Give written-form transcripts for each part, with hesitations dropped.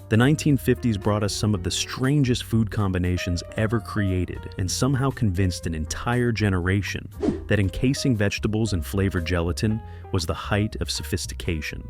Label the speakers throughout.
Speaker 1: The 1950s brought us some of the strangest food combinations ever created and somehow convinced an entire generation that encasing vegetables in flavored gelatin was the height of sophistication.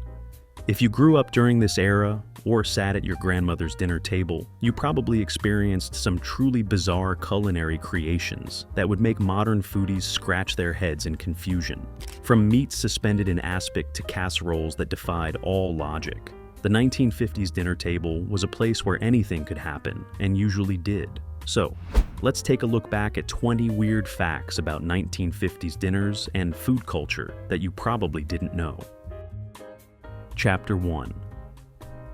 Speaker 1: If you grew up during this era or sat at your grandmother's dinner table, you probably experienced some truly bizarre culinary creations that would make modern foodies scratch their heads in confusion. From meats suspended in aspic to casseroles that defied all logic, the 1950s dinner table was a place where anything could happen, and usually did. So, let's take a look back at 20 weird facts about 1950s dinners and food culture that you probably didn't know. Chapter 1.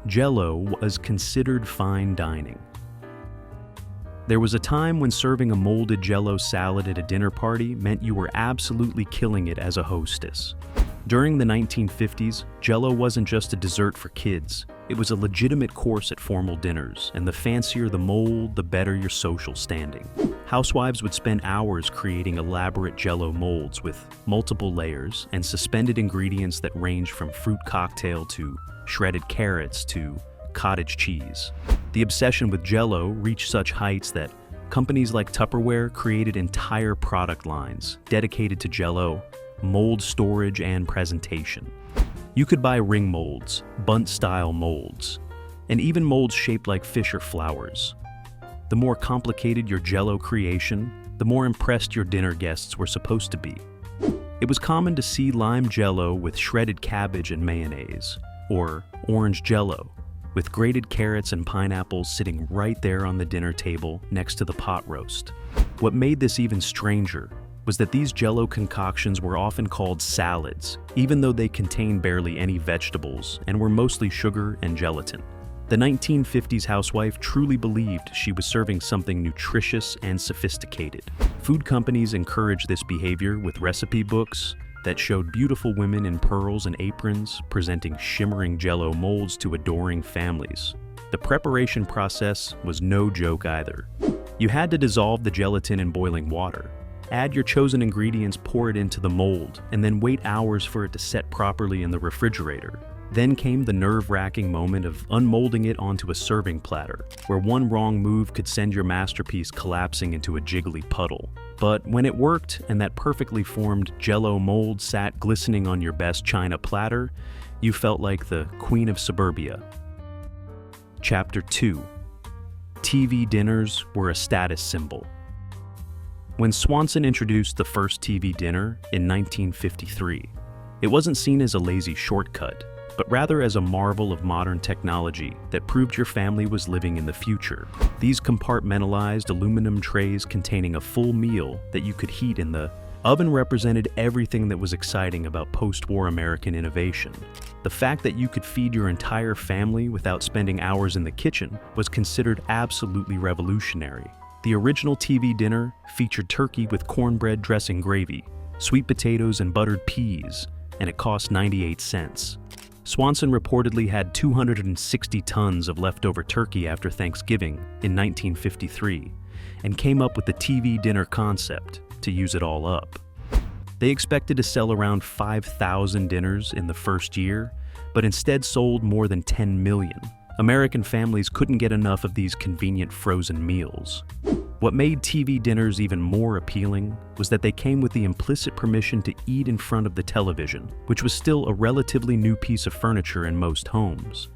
Speaker 1: Jell-O was considered fine dining. There was a time when serving a molded Jell-O salad at a dinner party meant you were absolutely killing it as a hostess. During the 1950s, Jell-O wasn't just a dessert for kids. It was a legitimate course at formal dinners, and the fancier the mold, the better your social standing. Housewives would spend hours creating elaborate Jell-O molds with multiple layers and suspended ingredients that ranged from fruit cocktail to shredded carrots to cottage cheese. The obsession with Jell-O reached such heights that companies like Tupperware created entire product lines dedicated to Jell-O, mold storage, and presentation. You could buy ring molds, bunt-style molds, and even molds shaped like fish or flowers. The more complicated your Jell-O creation, the more impressed your dinner guests were supposed to be. It was common to see lime Jell-O with shredded cabbage and mayonnaise, or orange Jell-O with grated carrots and pineapples sitting right there on the dinner table next to the pot roast. What made this even stranger was that these Jell-O concoctions were often called salads, even though they contained barely any vegetables and were mostly sugar and gelatin. The 1950s housewife truly believed she was serving something nutritious and sophisticated. Food companies encouraged this behavior with recipe books that showed beautiful women in pearls and aprons presenting shimmering Jell-O molds to adoring families. The preparation process was no joke either. You had to dissolve the gelatin in boiling water. Add your chosen ingredients, pour it into the mold, and then wait hours for it to set properly in the refrigerator. Then came the nerve-wracking moment of unmolding it onto a serving platter, where one wrong move could send your masterpiece collapsing into a jiggly puddle. But when it worked and that perfectly formed Jell-O mold sat glistening on your best china platter, you felt like the Queen of Suburbia. Chapter 2. TV dinners were a status symbol. When Swanson introduced the first TV dinner in 1953, it wasn't seen as a lazy shortcut, but rather as a marvel of modern technology that proved your family was living in the future. These compartmentalized aluminum trays containing a full meal that you could heat in the oven represented everything that was exciting about post-war American innovation. The fact that you could feed your entire family without spending hours in the kitchen was considered absolutely revolutionary. The original TV dinner featured turkey with cornbread dressing gravy, sweet potatoes and buttered peas, and it cost 98 cents. Swanson reportedly had 260 tons of leftover turkey after Thanksgiving in 1953 and came up with the TV dinner concept to use it all up. They expected to sell around 5,000 dinners in the first year, but instead sold more than 10 million. American families couldn't get enough of these convenient frozen meals. What made TV dinners even more appealing was that they came with the implicit permission to eat in front of the television, which was still a relatively new piece of furniture in most homes.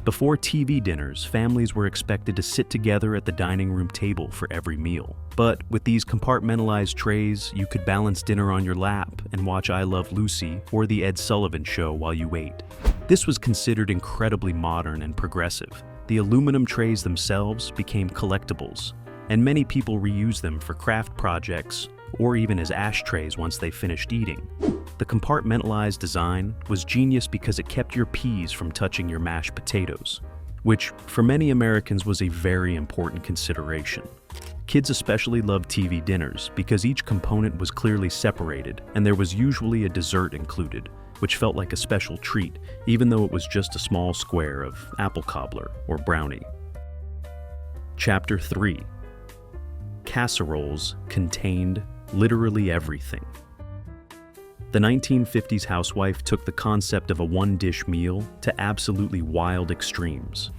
Speaker 1: Before TV dinners, families were expected to sit together at the dining room table for every meal. But with these compartmentalized trays, you could balance dinner on your lap and watch I Love Lucy or The Ed Sullivan Show while you ate. This was considered incredibly modern and progressive. The aluminum trays themselves became collectibles, and many people reused them for craft projects or even as ashtrays once they finished eating. The compartmentalized design was genius because it kept your peas from touching your mashed potatoes, which for many Americans was a very important consideration. Kids especially loved TV dinners because each component was clearly separated and there was usually a dessert included, which felt like a special treat, even though it was just a small square of apple cobbler or brownie. Chapter 3. Casseroles contained literally everything. The 1950s housewife took the concept of a one-dish meal to absolutely wild extremes.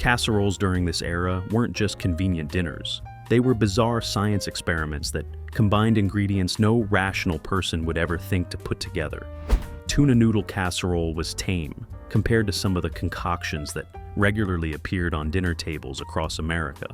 Speaker 1: Casseroles during this era weren't just convenient dinners. They were bizarre science experiments that combined ingredients no rational person would ever think to put together. Tuna noodle casserole was tame compared to some of the concoctions that regularly appeared on dinner tables across America.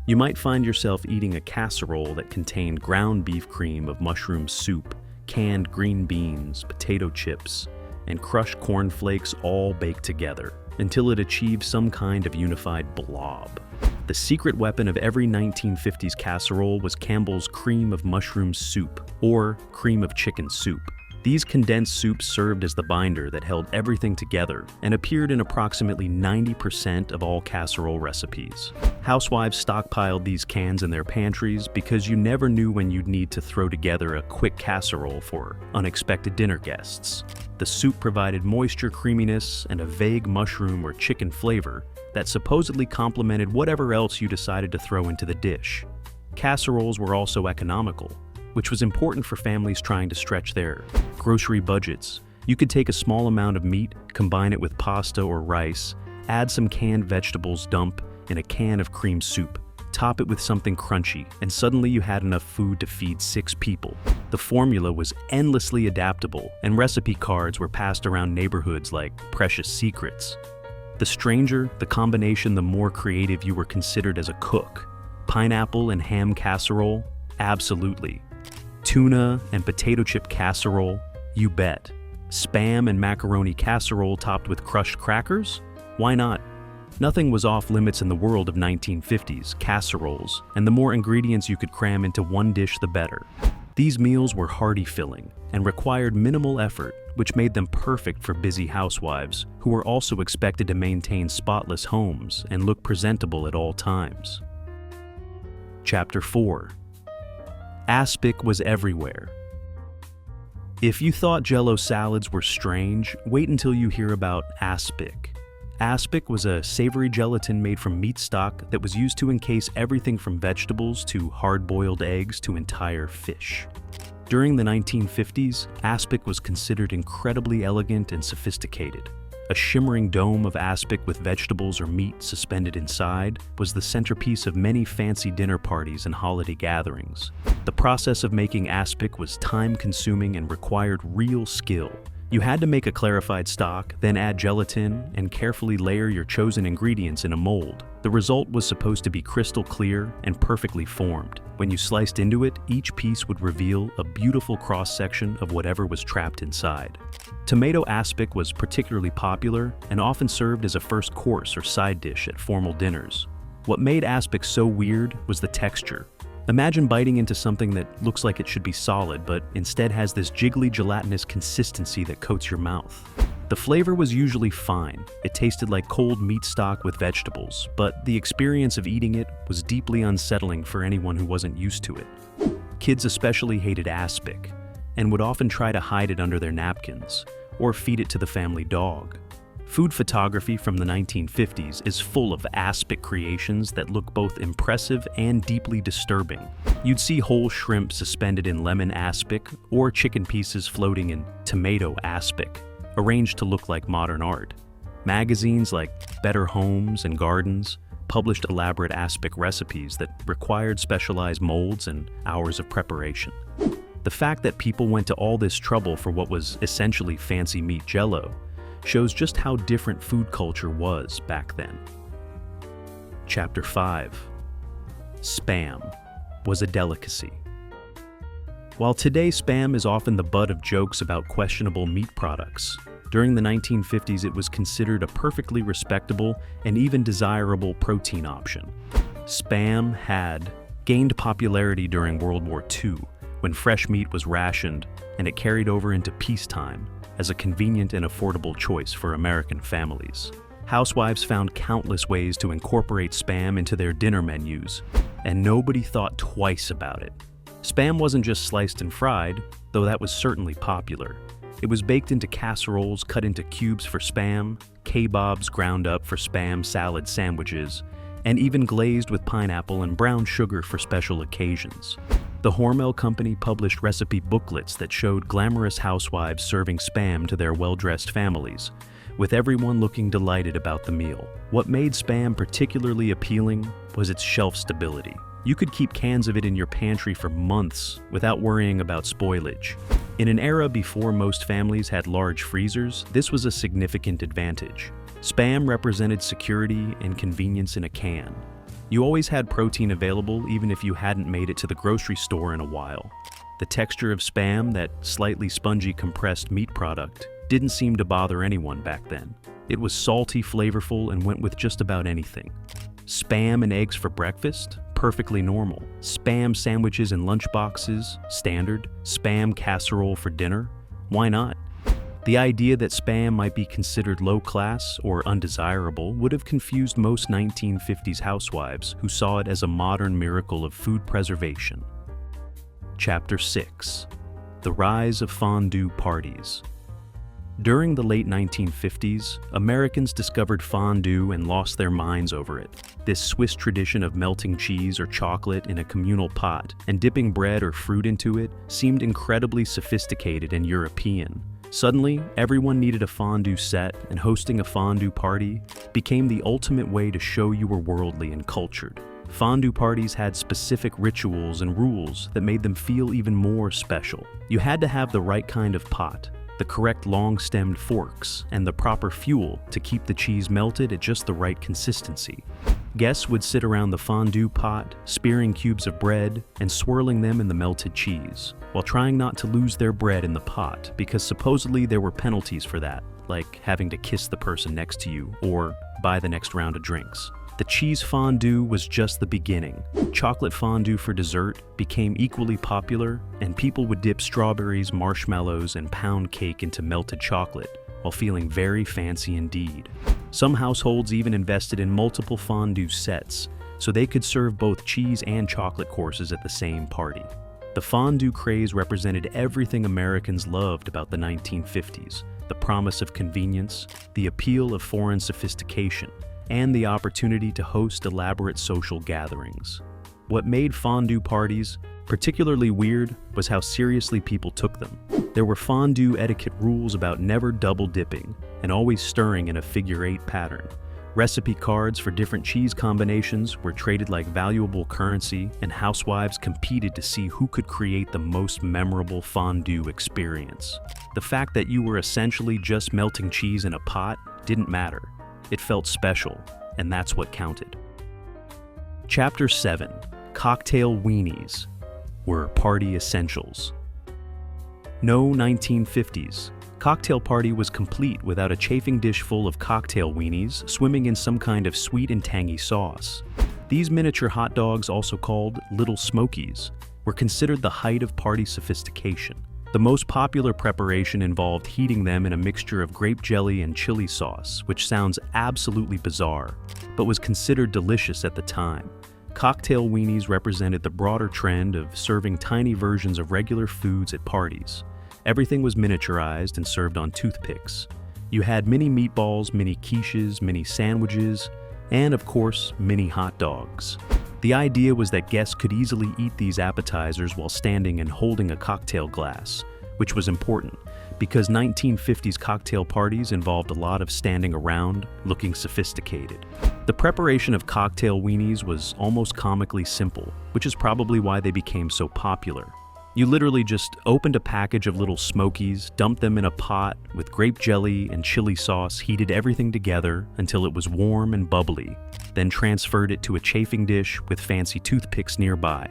Speaker 1: You might find yourself eating a casserole that contained ground beef cream of mushroom soup, canned green beans, potato chips, and crushed cornflakes all baked together until it achieved some kind of unified blob. The secret weapon of every 1950s casserole was Campbell's cream of mushroom soup, or cream of chicken soup. These condensed soups served as the binder that held everything together and appeared in approximately 90% of all casserole recipes. Housewives stockpiled these cans in their pantries because you never knew when you'd need to throw together a quick casserole for unexpected dinner guests. The soup provided moisture, creaminess, and a vague mushroom or chicken flavor that supposedly complemented whatever else you decided to throw into the dish. Casseroles were also economical, which was important for families trying to stretch their grocery budgets. You could take a small amount of meat, combine it with pasta or rice, add some canned vegetables, dump in a can of cream soup, top it with something crunchy, and suddenly you had enough food to feed 6 people. The formula was endlessly adaptable, and recipe cards were passed around neighborhoods like precious secrets. The stranger the combination, the more creative you were considered as a cook. Pineapple and ham casserole? Absolutely. Tuna and potato chip casserole? You bet. Spam and macaroni casserole topped with crushed crackers? Why not? Nothing was off limits in the world of 1950s casseroles, and the more ingredients you could cram into one dish, the better. These meals were hearty filling and required minimal effort, which made them perfect for busy housewives who were also expected to maintain spotless homes and look presentable at all times. Chapter 4. Aspic was everywhere. If you thought Jell-O salads were strange, wait until you hear about aspic. Aspic was a savory gelatin made from meat stock that was used to encase everything from vegetables to hard-boiled eggs to entire fish. During the 1950s, aspic was considered incredibly elegant and sophisticated. A shimmering dome of aspic with vegetables or meat suspended inside was the centerpiece of many fancy dinner parties and holiday gatherings. The process of making aspic was time-consuming and required real skill. You had to make a clarified stock, then add gelatin, and carefully layer your chosen ingredients in a mold. The result was supposed to be crystal clear and perfectly formed. When you sliced into it, each piece would reveal a beautiful cross-section of whatever was trapped inside. Tomato aspic was particularly popular and often served as a first course or side dish at formal dinners. What made aspic so weird was the texture. Imagine biting into something that looks like it should be solid, but instead has this jiggly, gelatinous consistency that coats your mouth. The flavor was usually fine. It tasted like cold meat stock with vegetables, but the experience of eating it was deeply unsettling for anyone who wasn't used to it. Kids especially hated aspic, and would often try to hide it under their napkins, or feed it to the family dog. Food photography from the 1950s is full of aspic creations that look both impressive and deeply disturbing. You'd see whole shrimp suspended in lemon aspic, or chicken pieces floating in tomato aspic, arranged to look like modern art. Magazines like Better Homes and Gardens published elaborate aspic recipes that required specialized molds and hours of preparation. The fact that people went to all this trouble for what was essentially fancy meat Jell-O shows just how different food culture was back then. Chapter 5. Spam was a delicacy. While today spam is often the butt of jokes about questionable meat products, during the 1950s it was considered a perfectly respectable and even desirable protein option. Spam had gained popularity during World War II, when fresh meat was rationed, and it carried over into peacetime as a convenient and affordable choice for American families. Housewives found countless ways to incorporate spam into their dinner menus, and nobody thought twice about it. Spam wasn't just sliced and fried, though that was certainly popular. It was baked into casseroles cut into cubes for spam, kebabs ground up for spam salad sandwiches, and even glazed with pineapple and brown sugar for special occasions. The Hormel Company published recipe booklets that showed glamorous housewives serving spam to their well-dressed families, with everyone looking delighted about the meal. What made Spam particularly appealing was its shelf stability. You could keep cans of it in your pantry for months without worrying about spoilage. In an era before most families had large freezers, this was a significant advantage. Spam represented security and convenience in a can. You always had protein available even if you hadn't made it to the grocery store in a while. The texture of Spam, that slightly spongy compressed meat product, didn't seem to bother anyone back then. It was salty, flavorful, and went with just about anything. Spam and eggs for breakfast? Perfectly normal. Spam sandwiches and lunch boxes? Standard. Spam casserole for dinner? Why not? The idea that Spam might be considered low class or undesirable would have confused most 1950s housewives who saw it as a modern miracle of food preservation. Chapter 6. The Rise of Fondue Parties. During the late 1950s, Americans discovered fondue and lost their minds over it. This Swiss tradition of melting cheese or chocolate in a communal pot and dipping bread or fruit into it seemed incredibly sophisticated and European. Suddenly, everyone needed a fondue set, and hosting a fondue party became the ultimate way to show you were worldly and cultured. Fondue parties had specific rituals and rules that made them feel even more special. You had to have the right kind of pot, the correct long-stemmed forks, and the proper fuel to keep the cheese melted at just the right consistency. Guests would sit around the fondue pot, spearing cubes of bread and swirling them in the melted cheese, while trying not to lose their bread in the pot because supposedly there were penalties for that, like having to kiss the person next to you or buy the next round of drinks. The cheese fondue was just the beginning. Chocolate fondue for dessert became equally popular, and people would dip strawberries, marshmallows, and pound cake into melted chocolate while feeling very fancy indeed. Some households even invested in multiple fondue sets so they could serve both cheese and chocolate courses at the same party. The fondue craze represented everything Americans loved about the 1950s: the promise of convenience, the appeal of foreign sophistication, and the opportunity to host elaborate social gatherings. What made fondue parties particularly weird was how seriously people took them. There were fondue etiquette rules about never double dipping and always stirring in a figure-8 pattern. Recipe cards for different cheese combinations were traded like valuable currency, and housewives competed to see who could create the most memorable fondue experience. The fact that you were essentially just melting cheese in a pot didn't matter. It felt special, and that's what counted. Chapter 7. Cocktail weenies were party essentials. No 1950s. Cocktail party was complete without a chafing dish full of cocktail weenies swimming in some kind of sweet and tangy sauce. These miniature hot dogs, also called Little Smokies, were considered the height of party sophistication. The most popular preparation involved heating them in a mixture of grape jelly and chili sauce, which sounds absolutely bizarre, but was considered delicious at the time. Cocktail weenies represented the broader trend of serving tiny versions of regular foods at parties. Everything was miniaturized and served on toothpicks. You had mini meatballs, mini quiches, mini sandwiches, and of course, mini hot dogs. The idea was that guests could easily eat these appetizers while standing and holding a cocktail glass, which was important because 1950s cocktail parties involved a lot of standing around, looking sophisticated. The preparation of cocktail weenies was almost comically simple, which is probably why they became so popular. You literally just opened a package of Little Smokies, dumped them in a pot with grape jelly and chili sauce, heated everything together until it was warm and bubbly, then transferred it to a chafing dish with fancy toothpicks nearby.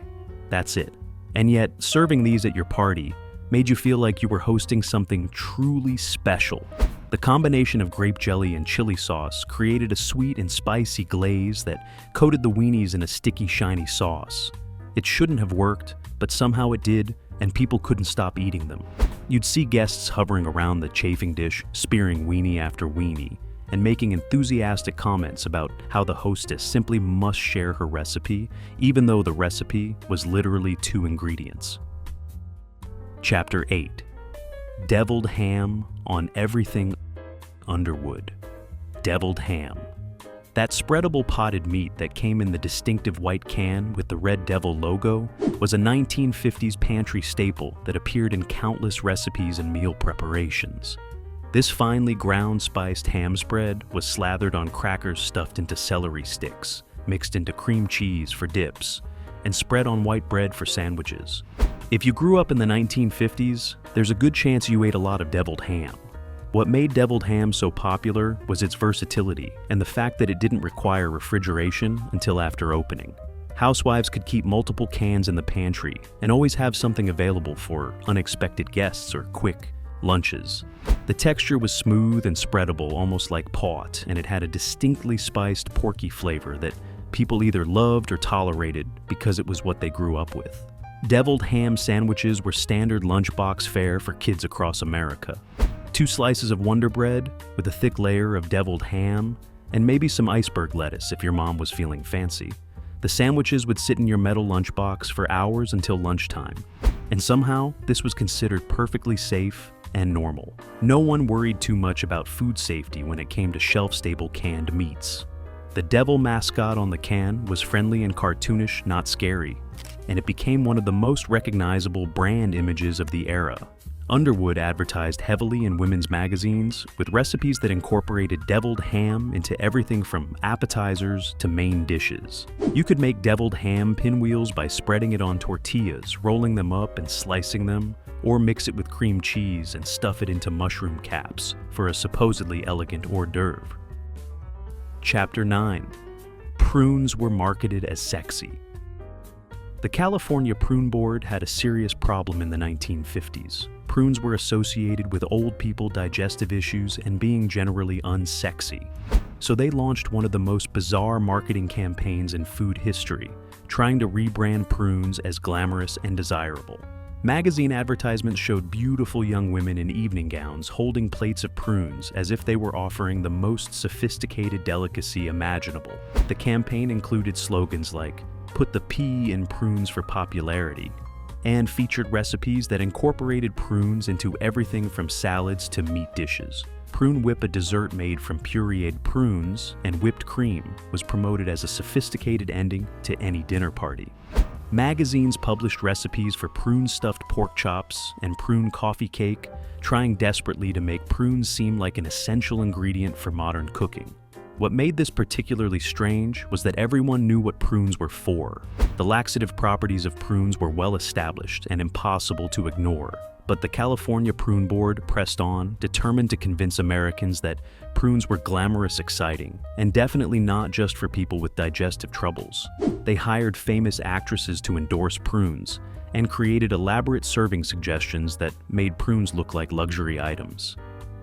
Speaker 1: That's it. And yet, serving these at your party made you feel like you were hosting something truly special. The combination of grape jelly and chili sauce created a sweet and spicy glaze that coated the weenies in a sticky, shiny sauce. It shouldn't have worked, but somehow it did, and people couldn't stop eating them. You'd see guests hovering around the chafing dish, spearing weenie after weenie, and making enthusiastic comments about how the hostess simply must share her recipe, even though the recipe was literally 2 ingredients. Chapter 8. Deviled ham on everything Underwood. Deviled ham. That spreadable potted meat that came in the distinctive white can with the Red Devil logo was a 1950s pantry staple that appeared in countless recipes and meal preparations. This finely ground spiced ham spread was slathered on crackers stuffed into celery sticks, mixed into cream cheese for dips, and spread on white bread for sandwiches. If you grew up in the 1950s, there's a good chance you ate a lot of deviled ham. What made deviled ham so popular was its versatility and the fact that it didn't require refrigeration until after opening. Housewives could keep multiple cans in the pantry and always have something available for unexpected guests or quick lunches. The texture was smooth and spreadable, almost like pot, and it had a distinctly spiced, porky flavor that people either loved or tolerated because it was what they grew up with. Deviled ham sandwiches were standard lunchbox fare for kids across America. 2 slices of Wonder Bread with a thick layer of deviled ham, and maybe some iceberg lettuce if your mom was feeling fancy. The sandwiches would sit in your metal lunchbox for hours until lunchtime, and somehow this was considered perfectly safe and normal. No one worried too much about food safety when it came to shelf-stable canned meats. The devil mascot on the can was friendly and cartoonish, not scary, and it became one of the most recognizable brand images of the era. Underwood advertised heavily in women's magazines with recipes that incorporated deviled ham into everything from appetizers to main dishes. You could make deviled ham pinwheels by spreading it on tortillas, rolling them up and slicing them, or mix it with cream cheese and stuff it into mushroom caps for a supposedly elegant hors d'oeuvre. Chapter 9. Prunes were marketed as sexy. The California Prune Board had a serious problem in the 1950s. Prunes were associated with old people digestive issues and being generally unsexy. So they launched one of the most bizarre marketing campaigns in food history, trying to rebrand prunes as glamorous and desirable. Magazine advertisements showed beautiful young women in evening gowns holding plates of prunes as if they were offering the most sophisticated delicacy imaginable. The campaign included slogans like, "Put the P in prunes for popularity," and featured recipes that incorporated prunes into everything from salads to meat dishes. Prune Whip, a dessert made from pureed prunes and whipped cream, was promoted as a sophisticated ending to any dinner party. Magazines published recipes for prune-stuffed pork chops and prune coffee cake, trying desperately to make prunes seem like an essential ingredient for modern cooking. What made this particularly strange was that everyone knew what prunes were for. The laxative properties of prunes were well established and impossible to ignore. But the California Prune Board pressed on, determined to convince Americans that prunes were glamorous, exciting, and definitely not just for people with digestive troubles. They hired famous actresses to endorse prunes and created elaborate serving suggestions that made prunes look like luxury items.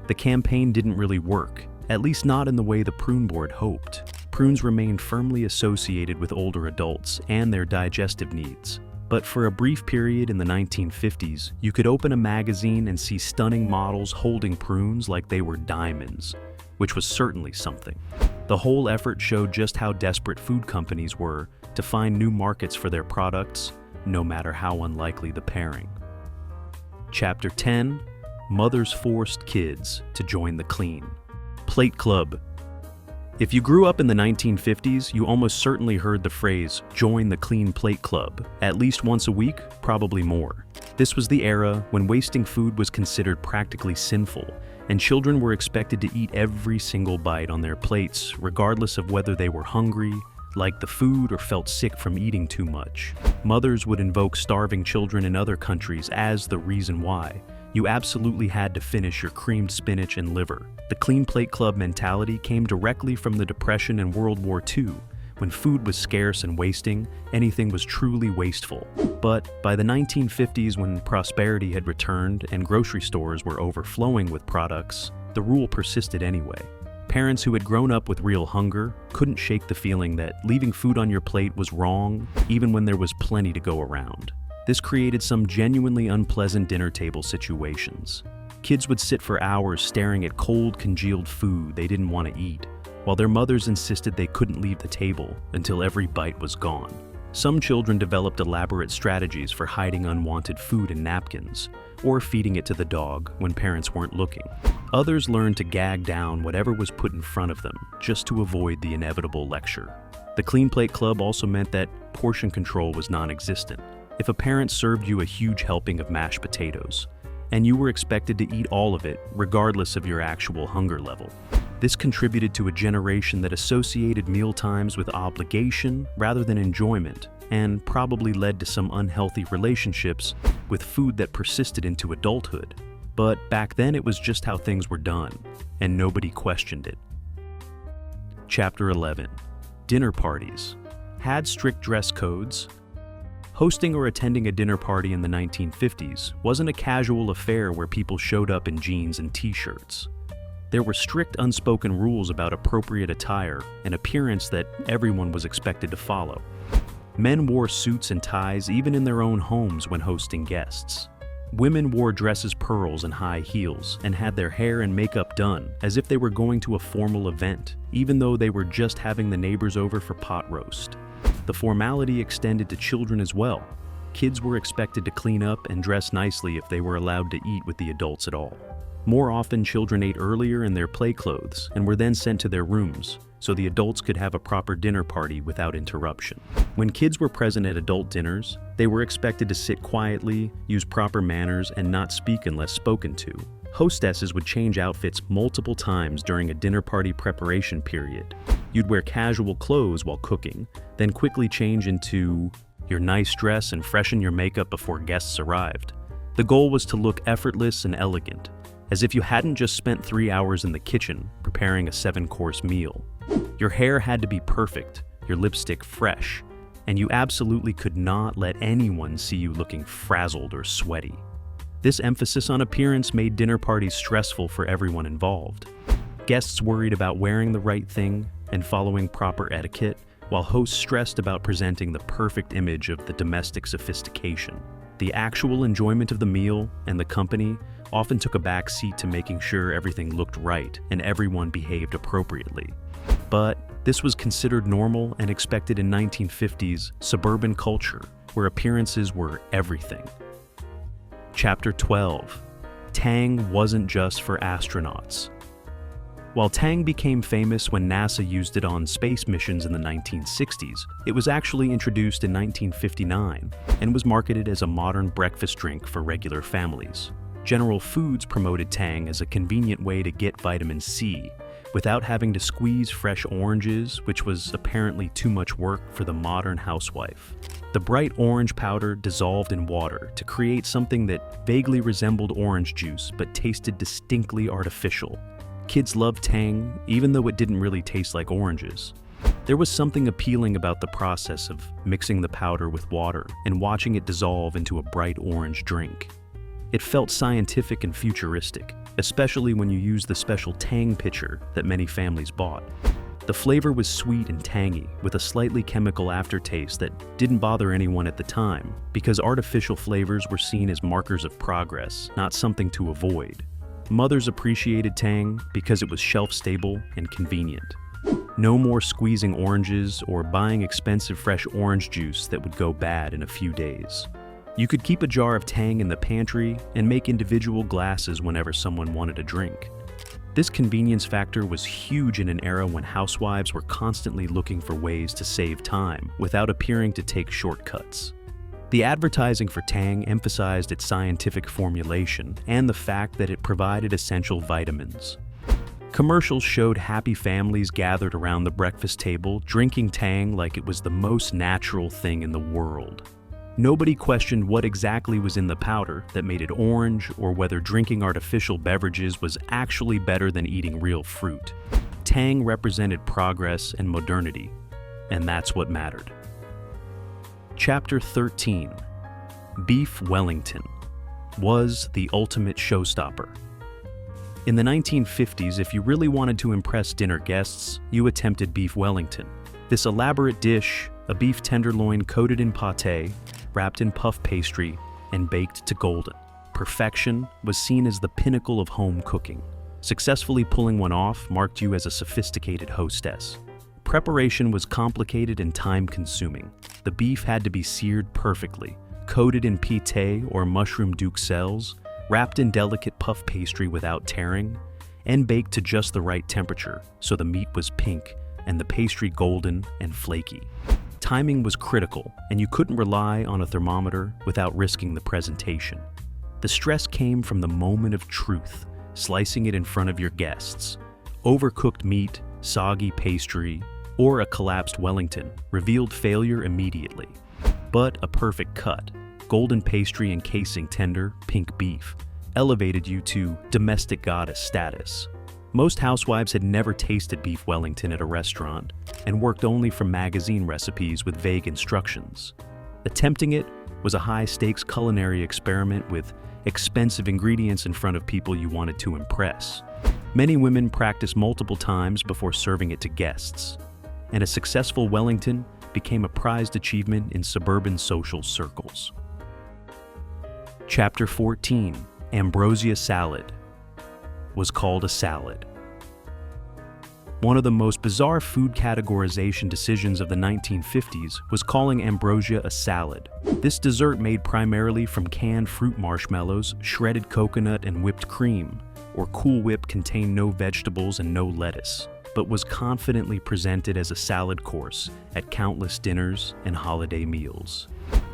Speaker 1: The campaign didn't really work, at least not in the way the Prune Board hoped. Prunes remained firmly associated with older adults and their digestive needs. But for a brief period in the 1950s, you could open a magazine and see stunning models holding prunes like they were diamonds, which was certainly something. The whole effort showed just how desperate food companies were to find new markets for their products, no matter how unlikely the pairing. Chapter 10. Mothers forced kids to join the clean. Plate Club. If you grew up in the 1950s, you almost certainly heard the phrase, "join the clean plate club," at least once a week, probably more. This was the era when wasting food was considered practically sinful, and children were expected to eat every single bite on their plates, regardless of whether they were hungry, liked the food, or felt sick from eating too much. Mothers would invoke starving children in other countries as the reason why. You absolutely had to finish your creamed spinach and liver. The clean plate club mentality came directly from the Depression and World War II, when food was scarce and wasting, anything was truly wasteful. But by the 1950s, when prosperity had returned and grocery stores were overflowing with products, the rule persisted anyway. Parents who had grown up with real hunger couldn't shake the feeling that leaving food on your plate was wrong, even when there was plenty to go around. This created some genuinely unpleasant dinner table situations. Kids would sit for hours staring at cold, congealed food they didn't want to eat, while their mothers insisted they couldn't leave the table until every bite was gone. Some children developed elaborate strategies for hiding unwanted food in napkins, or feeding it to the dog when parents weren't looking. Others learned to gag down whatever was put in front of them, just to avoid the inevitable lecture. The Clean Plate Club also meant that portion control was non-existent. If a parent served you a huge helping of mashed potatoes, and you were expected to eat all of it, regardless of your actual hunger level. This contributed to a generation that associated mealtimes with obligation rather than enjoyment, and probably led to some unhealthy relationships with food that persisted into adulthood. But back then it was just how things were done, and nobody questioned it. Chapter 11. Dinner parties. Had strict dress codes. Hosting or attending a dinner party in the 1950s wasn't a casual affair where people showed up in jeans and t-shirts. There were strict unspoken rules about appropriate attire and appearance that everyone was expected to follow. Men wore suits and ties even in their own homes when hosting guests. Women wore dresses, pearls, and high heels, and had their hair and makeup done as if they were going to a formal event, even though they were just having the neighbors over for pot roast. The formality extended to children as well. Kids were expected to clean up and dress nicely if they were allowed to eat with the adults at all. More often, children ate earlier in their play clothes and were then sent to their rooms, so the adults could have a proper dinner party without interruption. When kids were present at adult dinners, they were expected to sit quietly, use proper manners, and not speak unless spoken to. Hostesses would change outfits multiple times during a dinner party preparation period. You'd wear casual clothes while cooking, then quickly change into your nice dress and freshen your makeup before guests arrived. The goal was to look effortless and elegant, as if you hadn't just spent 3 hours in the kitchen preparing a 7-course meal. Your hair had to be perfect, your lipstick fresh, and you absolutely could not let anyone see you looking frazzled or sweaty. This emphasis on appearance made dinner parties stressful for everyone involved. Guests worried about wearing the right thing and following proper etiquette, while hosts stressed about presenting the perfect image of the domestic sophistication. The actual enjoyment of the meal and the company often took a back seat to making sure everything looked right and everyone behaved appropriately. But this was considered normal and expected in 1950s suburban culture, where appearances were everything. Chapter 12. Tang wasn't just for astronauts. While Tang became famous when NASA used it on space missions in the 1960s, it was actually introduced in 1959 and was marketed as a modern breakfast drink for regular families. General Foods promoted Tang as a convenient way to get vitamin C without having to squeeze fresh oranges, which was apparently too much work for the modern housewife. The bright orange powder dissolved in water to create something that vaguely resembled orange juice but tasted distinctly artificial. Kids loved Tang, even though it didn't really taste like oranges. There was something appealing about the process of mixing the powder with water and watching it dissolve into a bright orange drink. It felt scientific and futuristic, especially when you used the special Tang pitcher that many families bought. The flavor was sweet and tangy, with a slightly chemical aftertaste that didn't bother anyone at the time, because artificial flavors were seen as markers of progress, not something to avoid. Mothers appreciated Tang because it was shelf-stable and convenient. No more squeezing oranges or buying expensive fresh orange juice that would go bad in a few days. You could keep a jar of Tang in the pantry and make individual glasses whenever someone wanted a drink. This convenience factor was huge in an era when housewives were constantly looking for ways to save time without appearing to take shortcuts. The advertising for Tang emphasized its scientific formulation and the fact that it provided essential vitamins. Commercials showed happy families gathered around the breakfast table drinking Tang like it was the most natural thing in the world. Nobody questioned what exactly was in the powder that made it orange, or whether drinking artificial beverages was actually better than eating real fruit. Tang represented progress and modernity, and that's what mattered. Chapter 13. Beef Wellington was the ultimate showstopper. In the 1950s, if you really wanted to impress dinner guests, you attempted beef Wellington. This elaborate dish, a beef tenderloin coated in pâté, wrapped in puff pastry, and baked to golden. Perfection was seen as the pinnacle of home cooking. Successfully pulling one off marked you as a sophisticated hostess. Preparation was complicated and time-consuming. The beef had to be seared perfectly, coated in pâté or mushroom duxelles, wrapped in delicate puff pastry without tearing, and baked to just the right temperature so the meat was pink and the pastry golden and flaky. Timing was critical, and you couldn't rely on a thermometer without risking the presentation. The stress came from the moment of truth, slicing it in front of your guests. Overcooked meat, soggy pastry, or a collapsed Wellington revealed failure immediately. But a perfect cut, golden pastry encasing tender, pink beef, elevated you to domestic goddess status. Most housewives had never tasted beef Wellington at a restaurant and worked only from magazine recipes with vague instructions. Attempting it was a high-stakes culinary experiment with expensive ingredients in front of people you wanted to impress. Many women practiced multiple times before serving it to guests, and a successful Wellington became a prized achievement in suburban social circles. Chapter 14, Ambrosia Salad, was called a salad. One of the most bizarre food categorization decisions of the 1950s was calling ambrosia a salad. This dessert, made primarily from canned fruit marshmallows, shredded coconut, and whipped cream, or Cool Whip, contained no vegetables and no lettuce, but was confidently presented as a salad course at countless dinners and holiday meals.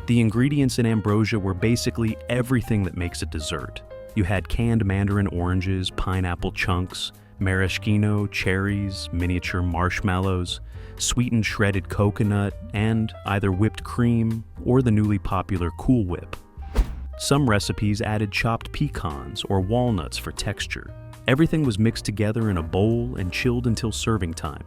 Speaker 1: The ingredients in ambrosia were basically everything that makes a dessert. You had canned mandarin oranges, pineapple chunks, maraschino, cherries, miniature marshmallows, sweetened shredded coconut, and either whipped cream or the newly popular Cool Whip. Some recipes added chopped pecans or walnuts for texture. Everything was mixed together in a bowl and chilled until serving time.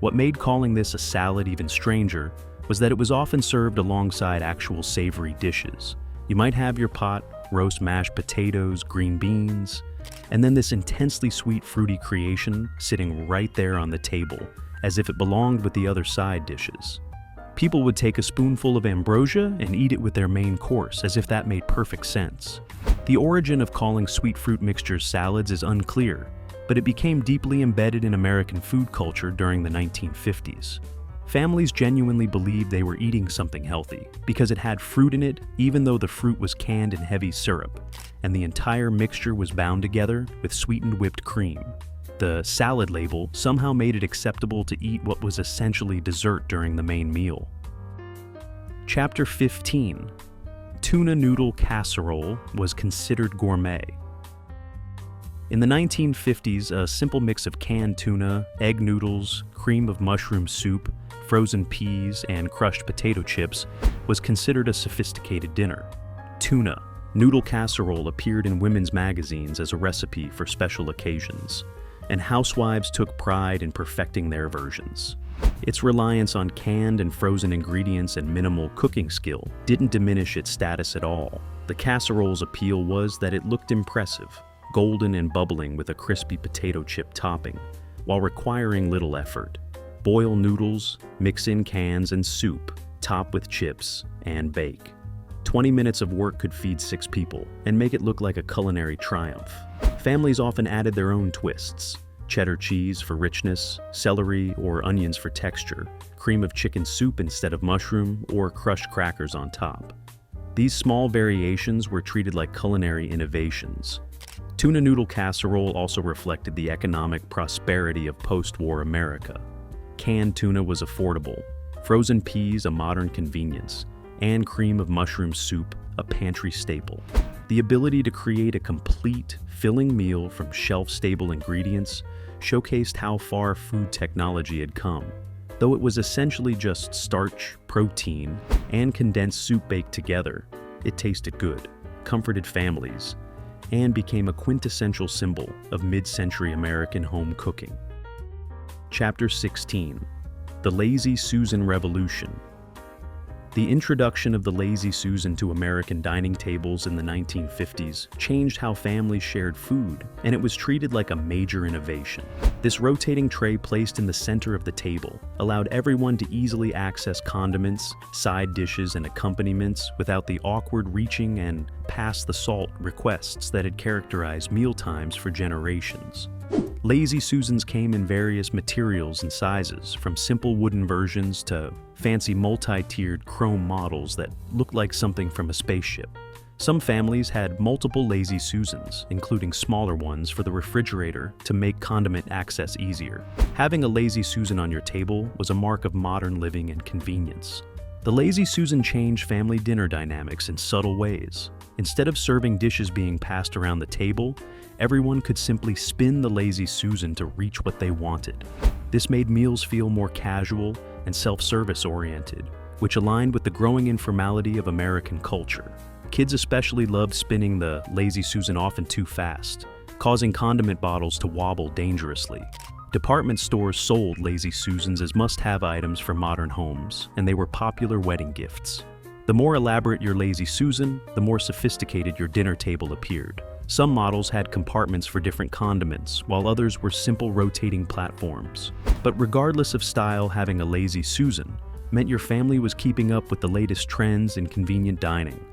Speaker 1: What made calling this a salad even stranger was that it was often served alongside actual savory dishes. You might have your pot, roast mashed potatoes, green beans, and then this intensely sweet fruity creation sitting right there on the table, as if it belonged with the other side dishes. People would take a spoonful of ambrosia and eat it with their main course, as if that made perfect sense. The origin of calling sweet fruit mixtures salads is unclear, but it became deeply embedded in American food culture during the 1950s. Families genuinely believed they were eating something healthy because it had fruit in it, even though the fruit was canned in heavy syrup, and the entire mixture was bound together with sweetened whipped cream. The salad label somehow made it acceptable to eat what was essentially dessert during the main meal. Chapter 15. Tuna noodle casserole was considered gourmet. In the 1950s, a simple mix of canned tuna, egg noodles, cream of mushroom soup, frozen peas, and crushed potato chips was considered a sophisticated dinner. Tuna noodle casserole appeared in women's magazines as a recipe for special occasions, and housewives took pride in perfecting their versions. Its reliance on canned and frozen ingredients and minimal cooking skill didn't diminish its status at all. The casserole's appeal was that it looked impressive, golden and bubbling with a crispy potato chip topping, while requiring little effort. Boil noodles, mix in cans and soup, top with chips, and bake. 20 minutes of work could feed 6 people and make it look like a culinary triumph. Families often added their own twists: cheddar cheese for richness, celery or onions for texture, cream of chicken soup instead of mushroom, or crushed crackers on top. These small variations were treated like culinary innovations. Tuna noodle casserole also reflected the economic prosperity of post-war America. Canned tuna was affordable, frozen peas a modern convenience, and cream of mushroom soup a pantry staple. The ability to create a complete, filling meal from shelf-stable ingredients showcased how far food technology had come. Though it was essentially just starch, protein, and condensed soup baked together, it tasted good, comforted families, and became a quintessential symbol of mid-century American home cooking. Chapter 16. The Lazy Susan Revolution. The introduction of the Lazy Susan to American dining tables in the 1950s changed how families shared food, and it was treated like a major innovation. This rotating tray placed in the center of the table allowed everyone to easily access condiments, side dishes, and accompaniments without the awkward reaching and pass the salt requests that had characterized mealtimes for generations. Lazy Susans came in various materials and sizes, from simple wooden versions to fancy multi-tiered chrome models that looked like something from a spaceship. Some families had multiple Lazy Susans, including smaller ones for the refrigerator to make condiment access easier. Having a Lazy Susan on your table was a mark of modern living and convenience. The Lazy Susan changed family dinner dynamics in subtle ways. Instead of serving dishes being passed around the table, everyone could simply spin the Lazy Susan to reach what they wanted. This made meals feel more casual and self-service oriented, which aligned with the growing informality of American culture. Kids especially loved spinning the Lazy Susan often too fast, causing condiment bottles to wobble dangerously. Department stores sold Lazy Susans as must-have items for modern homes, and they were popular wedding gifts. The more elaborate your Lazy Susan, the more sophisticated your dinner table appeared. Some models had compartments for different condiments, while others were simple rotating platforms. But regardless of style, having a Lazy Susan meant your family was keeping up with the latest trends in convenient dining.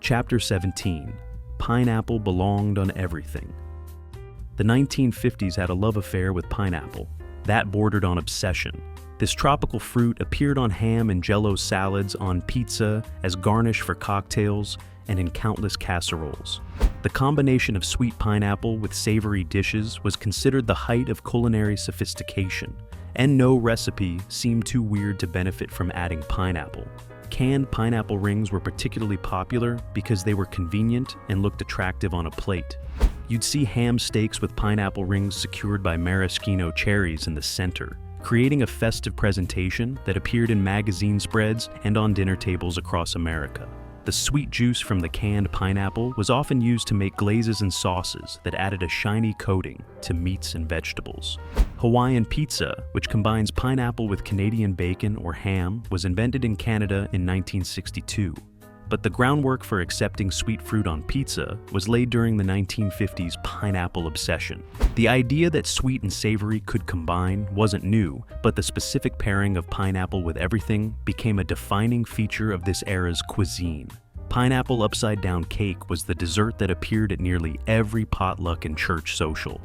Speaker 1: Chapter 17. Pineapple belonged on everything. The 1950s had a love affair with pineapple. That bordered on obsession. This tropical fruit appeared on ham and Jell-O salads, on pizza, as garnish for cocktails, and in countless casseroles. The combination of sweet pineapple with savory dishes was considered the height of culinary sophistication, and no recipe seemed too weird to benefit from adding pineapple. Canned pineapple rings were particularly popular because they were convenient and looked attractive on a plate. You'd see ham steaks with pineapple rings secured by maraschino cherries in the center, creating a festive presentation that appeared in magazine spreads and on dinner tables across America. The sweet juice from the canned pineapple was often used to make glazes and sauces that added a shiny coating to meats and vegetables. Hawaiian pizza, which combines pineapple with Canadian bacon or ham, was invented in Canada in 1962. But the groundwork for accepting sweet fruit on pizza was laid during the 1950s pineapple obsession. The idea that sweet and savory could combine wasn't new, but the specific pairing of pineapple with everything became a defining feature of this era's cuisine. Pineapple upside-down cake was the dessert that appeared at nearly every potluck and church social.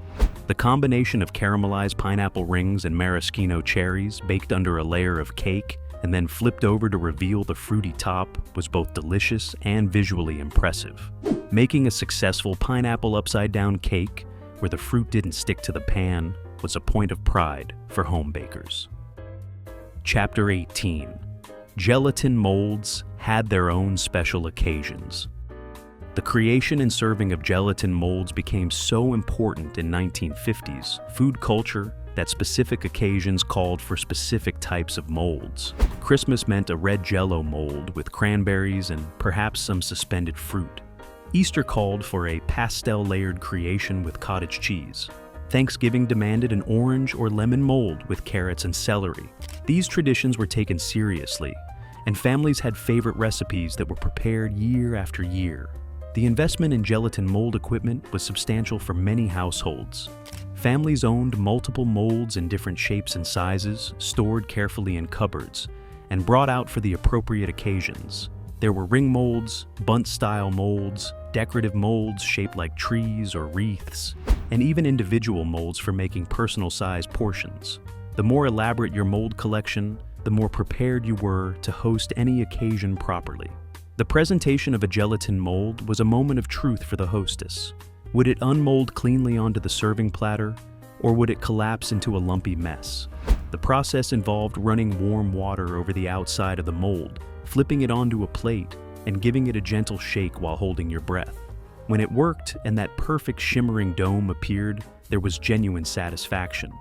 Speaker 1: The combination of caramelized pineapple rings and maraschino cherries baked under a layer of cake and then flipped over to reveal the fruity top was both delicious and visually impressive. Making a successful pineapple upside-down cake where the fruit didn't stick to the pan was a point of pride for home bakers. Chapter 18. Gelatin molds had their own special occasions. The creation and serving of gelatin molds became so important in 1950s food culture that specific occasions called for specific types of molds. Christmas meant a red Jell-O mold with cranberries and perhaps some suspended fruit. Easter called for a pastel-layered creation with cottage cheese. Thanksgiving demanded an orange or lemon mold with carrots and celery. These traditions were taken seriously, and families had favorite recipes that were prepared year after year. The investment in gelatin mold equipment was substantial for many households. Families owned multiple molds in different shapes and sizes, stored carefully in cupboards, and brought out for the appropriate occasions. There were ring molds, bunt-style molds, decorative molds shaped like trees or wreaths, and even individual molds for making personal-sized portions. The more elaborate your mold collection, the more prepared you were to host any occasion properly. The presentation of a gelatin mold was a moment of truth for the hostess. Would it unmold cleanly onto the serving platter, or would it collapse into a lumpy mess? The process involved running warm water over the outside of the mold, flipping it onto a plate, and giving it a gentle shake while holding your breath. When it worked and that perfect shimmering dome appeared, there was genuine satisfaction.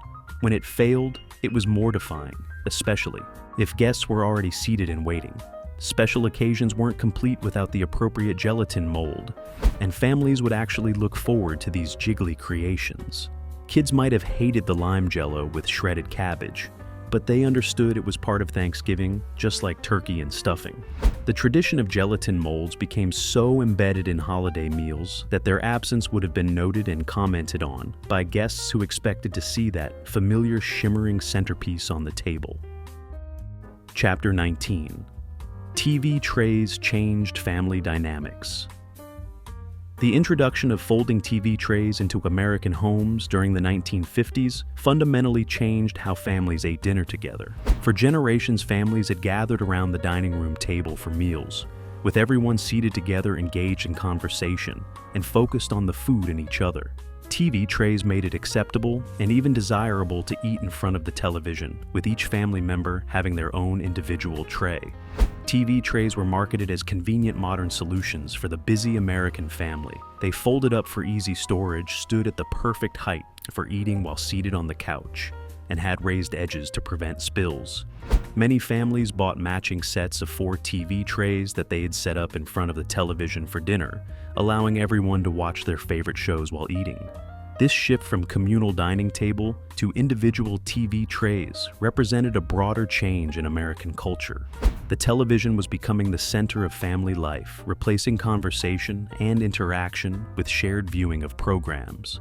Speaker 1: When it failed, it was mortifying, especially if guests were already seated and waiting. Special occasions weren't complete without the appropriate gelatin mold, and families would actually look forward to these jiggly creations. Kids might have hated the lime Jell-O with shredded cabbage, but they understood it was part of Thanksgiving, just like turkey and stuffing. The tradition of gelatin molds became so embedded in holiday meals that their absence would have been noted and commented on by guests who expected to see that familiar shimmering centerpiece on the table. Chapter 19. TV trays changed family dynamics. The introduction of folding TV trays into American homes during the 1950s fundamentally changed how families ate dinner together. For generations, families had gathered around the dining room table for meals, with everyone seated together engaged in conversation and focused on the food and each other. TV trays made it acceptable and even desirable to eat in front of the television, with each family member having their own individual tray. TV trays were marketed as convenient modern solutions for the busy American family. They folded up for easy storage, stood at the perfect height for eating while seated on the couch, and had raised edges to prevent spills. Many families bought matching sets of 4 TV trays that they had set up in front of the television for dinner, allowing everyone to watch their favorite shows while eating. This shift from communal dining table to individual TV trays represented a broader change in American culture. The television was becoming the center of family life, replacing conversation and interaction with shared viewing of programs.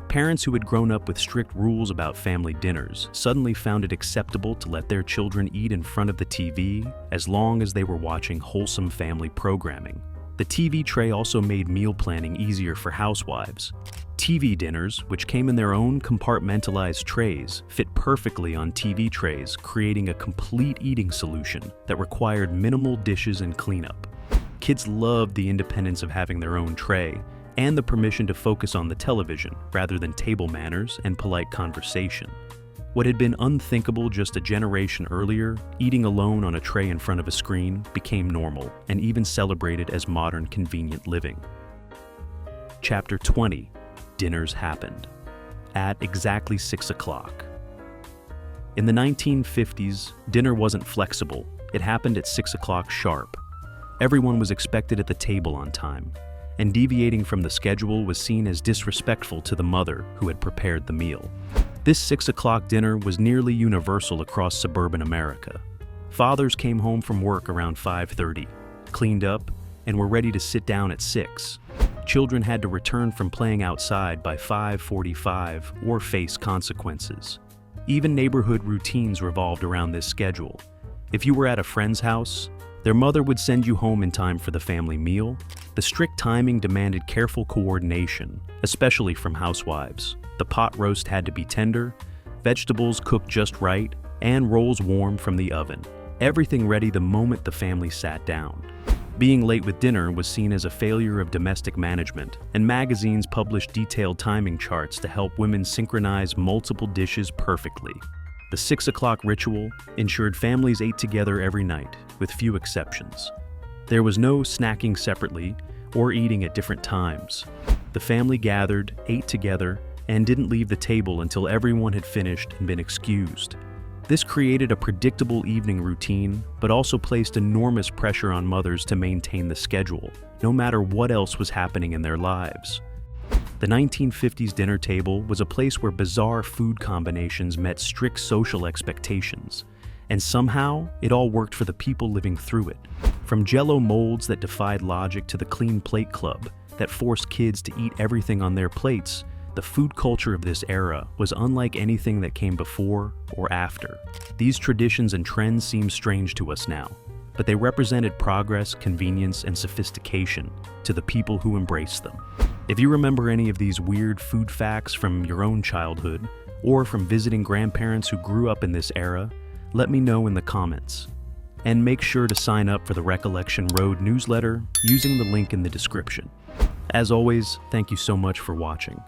Speaker 1: Parents who had grown up with strict rules about family dinners suddenly found it acceptable to let their children eat in front of the TV as long as they were watching wholesome family programming. The TV tray also made meal planning easier for housewives. TV dinners, which came in their own compartmentalized trays, fit perfectly on TV trays, creating a complete eating solution that required minimal dishes and cleanup. Kids loved the independence of having their own tray and the permission to focus on the television rather than table manners and polite conversation. What had been unthinkable just a generation earlier, eating alone on a tray in front of a screen, became normal and even celebrated as modern convenient living. Chapter 20. Dinners happened. At exactly 6 o'clock. In the 1950s, dinner wasn't flexible. It happened at 6 o'clock sharp. Everyone was expected at the table on time, and deviating from the schedule was seen as disrespectful to the mother who had prepared the meal. This 6 o'clock dinner was nearly universal across suburban America. Fathers came home from work around 5:30, cleaned up, and were ready to sit down at 6. Children had to return from playing outside by 5:45 or face consequences. Even neighborhood routines revolved around this schedule. If you were at a friend's house, their mother would send you home in time for the family meal. The strict timing demanded careful coordination, especially from housewives. The pot roast had to be tender, vegetables cooked just right, and rolls warm from the oven. Everything ready the moment the family sat down. Being late with dinner was seen as a failure of domestic management, and magazines published detailed timing charts to help women synchronize multiple dishes perfectly. The 6 o'clock ritual ensured families ate together every night, with few exceptions. There was no snacking separately or eating at different times. The family gathered, ate together, and didn't leave the table until everyone had finished and been excused. This created a predictable evening routine, but also placed enormous pressure on mothers to maintain the schedule, no matter what else was happening in their lives. The 1950s dinner table was a place where bizarre food combinations met strict social expectations, and somehow it all worked for the people living through it. From Jell-O molds that defied logic to the clean plate club that forced kids to eat everything on their plates, the food culture of this era was unlike anything that came before or after. These traditions and trends seem strange to us now, but they represented progress, convenience, and sophistication to the people who embraced them. If you remember any of these weird food facts from your own childhood, or from visiting grandparents who grew up in this era, let me know in the comments. And make sure to sign up for the Recollection Road newsletter using the link in the description. As always, thank you so much for watching.